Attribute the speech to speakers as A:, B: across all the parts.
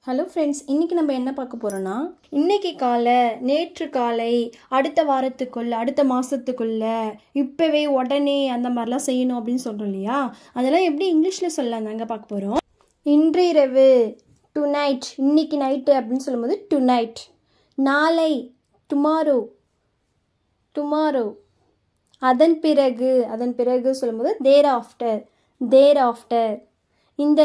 A: Hello friends, இன்றைக்கி நம்ம என்ன பார்க்க போகிறோன்னா, இன்றைக்கி காலை, நேற்று காலை, அடுத்த வாரத்துக்குள்ள, அடுத்த மாதத்துக்குள்ள, இப்போவே, உடனே அந்த மாதிரிலாம் செய்யணும் அப்படின்னு சொல்கிறோம் இல்லையா? அதெல்லாம் எப்படி இங்கிலீஷில் சொல்லலாம் தாங்க பார்க்க போகிறோம். இன்றிரவு, டு நைட், இன்னைக்கு நைட்டு அப்படின்னு சொல்லும்போது டு நைட். நாளை, டுமாரோ, டுமாரோ. அதன் பிறகு சொல்லும்போது தேர் ஆஃப்டர், தேர் ஆஃப்டர். இந்த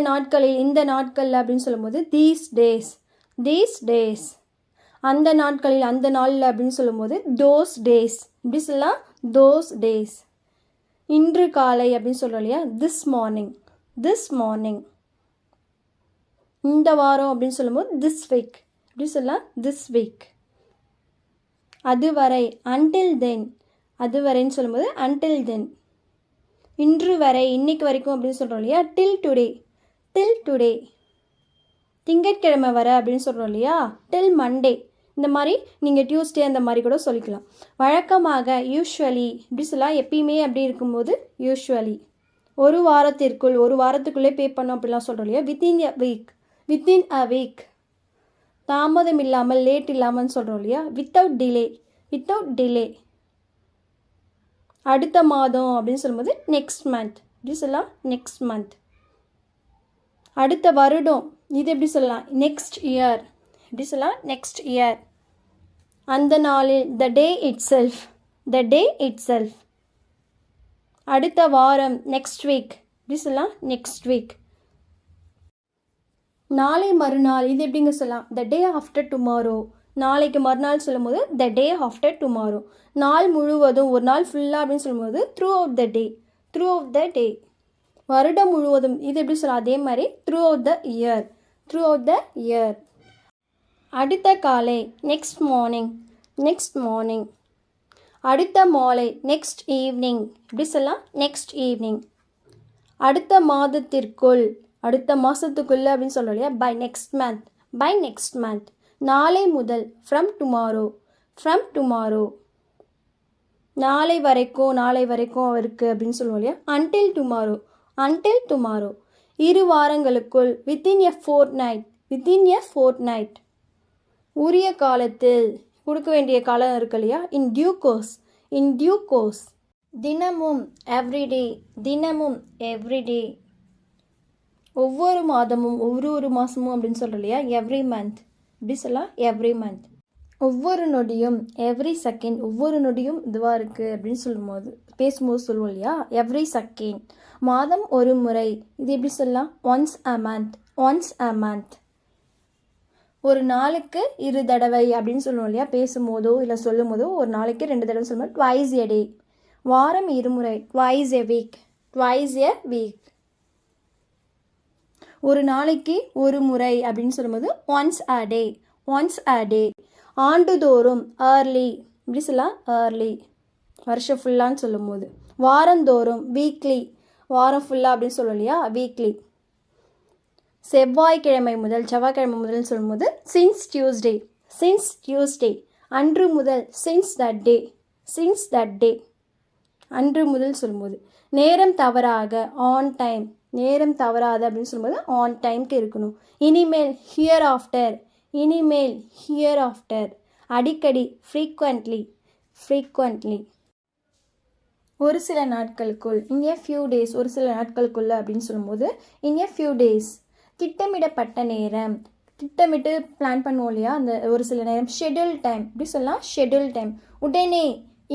A: நாட்களில் அப்படின்னு சொல்லும்போது தீஸ் டேஸ். அந்த நாட்களில், அந்த நாளில் அப்படின்னு சொல்லும்போது தோஸ் டேஸ். இப்படி சொல்லலாம், தோஸ் டேஸ். இன்று காலை அப்படின்னு சொல்கிறோம் இல்லையா, திஸ் மார்னிங். இந்த வாரம் அப்படின்னு சொல்லும்போது திஸ் வீக். இப்படி சொல்லலாம், திஸ் வீக். அதுவரை, அன்டில் தென். அதுவரைன்னு சொல்லும்போது அன்டில் தென். இன்று வரை, இன்னைக்கு வரைக்கும் அப்படின்னு சொல்கிறோம் இல்லையா, டில் டுடே. திங்கட்கிழமை வர அப்படின்னு சொல்கிறோம் இல்லையா, டில் மண்டே. இந்த மாதிரி நீங்கள் டியூஸ்டே அந்த மாதிரி கூட சொல்லிக்கலாம். வழக்கமாக, யூஸ்வலி இப்படி சொல்லலாம். எப்பயுமே அப்படி இருக்கும்போது யூஸ்வலி. ஒரு வாரத்துக்குள்ளே பே பண்ணோம் அப்படிலாம் சொல்கிறோம் இல்லையா, வித்தின் அ வீக். தாமதம் இல்லாமல், லேட் இல்லாமல்னு சொல்கிறோம் இல்லையா, வித்தவுட் டிலே. அடுத்த மாதம் அப்படின்னு சொல்லும்போது நெக்ஸ்ட் மந்த். இப்படி சொல்லலாம், நெக்ஸ்ட் மந்த். அடுத்த வருடம், இது எப்படி சொல்லலாம், நெக்ஸ்ட் இயர். எப்படி சொல்லலாம், நெக்ஸ்ட் இயர். அந்த நாளில், த டே இட் செல்ஃப். அடுத்த வாரம், நெக்ஸ்ட் வீக். எப்படி சொல்லலாம், நெக்ஸ்ட் வீக். நாளை மறுநாள், இது எப்படிங்க சொல்லலாம், த டே ஆஃப்டர் டுமாரோ. நாளைக்கு மறுநாள் சொல்லும்போது த டே ஆஃப்டர் டுமாரோ. நாள் முழுவதும், ஒரு நாள் ஃபுல்லாக அப்படின்னு சொல்லும்போது த்ரூ அவுட் த டே. வருடம் முழுவதும், இது எப்படி சொல்லலாம், அதே மாதிரி த்ரூ அவுட் த இயர். அடுத்த காலை, நெக்ஸ்ட் மார்னிங். அடுத்த மாலை, நெக்ஸ்ட் ஈவினிங். இப்படி சொல்லலாம், நெக்ஸ்ட் ஈவினிங். அடுத்த மாதத்திற்குள், அடுத்த மாதத்துக்குள்ள அப்படின்னு சொல்கிறோம் இல்லையா, பை நெக்ஸ்ட் மந்த். நாளை முதல், ஃப்ரம் டுமாரோ. நாளை வரைக்கும் இருக்குது அப்படின்னு சொல்லுவோம் இல்லையா, அன்டில் டுமாரோ. இரு வாரங்களுக்குள், வித்தின் எ ஃபோர்ட்நைட். உரிய காலத்தில், கொடுக்க வேண்டிய காலம் இருக்கு இல்லையா, இன் டியூ கோர்ஸ். தினமும், எவ்ரிடே. ஒவ்வொரு மாதமும், ஒரு மாதமும் அப்படின்னு சொல்கிறோம் இல்லையா, எவ்ரி மந்த். இப்படி சொல்லலாம், எவ்ரி மந்த். ஒவ்வொரு நொடியும், எவ்ரி செகண்ட். ஒவ்வொரு நொடியும் இதுவாக இருக்குது அப்படின்னு பேசும்போது சொல்லுவோம் இல்லையா, எவ்ரி செகண்ட். மாதம் ஒரு முறை, இது எப்படி சொல்லலாம், ஒன்ஸ் அ மந்த். ஒரு நாளுக்கு 2 தடவை அப்படின்னு சொல்லுவோம் இல்லையா, பேசும்போதோ இல்லை சொல்லும் போதோ, ஒரு நாளைக்கு 2 தடவை சொல்லும்போது ட்வைஸ் எ டே. வாரம் 2 முறை, ட்வைஸ் எ வீக். ஒரு நாளைக்கு ஒரு முறை அப்படின்னு சொல்லும்போது ஒன்ஸ் அ டே. ஆண்டுதோறும், ஏர்லி. இப்படி சொல்லலாம், ஏர்லி. வருஷம் ஃபுல்லான்னு சொல்லும் போது. வாரந்தோறும், வீக்லி. வாரம் ஃபுல்லாக அப்படின்னு சொல்லுவோம் இல்லையா, வீக்லி. செவ்வாய்க்கிழமை முதல் சொல்லும்போது சின்ஸ் டியூஸ்டே. அன்று முதல், சின்ஸ் தட் டே. அன்று முதல் சொல்லும்போது. நேரம் தவறாக, ஆன் டைம். நேரம் தவறாது அப்படின்னு சொல்லும்போது ஆன் டைம்க்கு இருக்கணும். இனிமேல், ஹியர் ஆஃப்டர். அடிக்கடி, ஃப்ரீக்வெண்ட்லி. ஒரு சில நாட்களுக்குள், இன் எ ஃபியூ டேஸ். ஒரு சில நாட்களுக்குள்ள அப்படின்னு சொல்லும்போது இன் எ ஃபியூ டேஸ். திட்டமிடப்பட்ட நேரம். திட்டமிட்டு பிளான் பண்ணுவோம் இல்லையா, அந்த ஒரு சில நேரம். Schedule time. இப்படி சொல்லலாம், ஷெட்யூல் டைம். உடனே,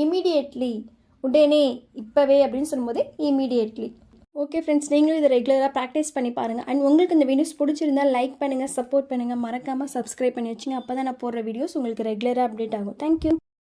A: இமீடியட்லி. உடனே, இப்போவே அப்படின்னு சொல்லும்போது இமீடியட்லி. ஓகே ஃப்ரெண்ட்ஸ், நீங்களும் இதை ரெகுலராக ப்ராக்டிஸ் பண்ணி பாருங்கள். அண்ட் உங்களுக்கு இந்த வீடியோஸ் பிடிச்சிருந்தால் லைக் பண்ணுங்கள், சப்போர்ட் பண்ணுங்கள், மறக்காமல் சப்ஸ்கிரைப் பண்ணி வச்சுங்க. அப்போ தான் நான் போடுற வீடியோஸ் உங்களுக்கு ரெகுலராக அப்டேட் ஆகும். தேங்க்யூ.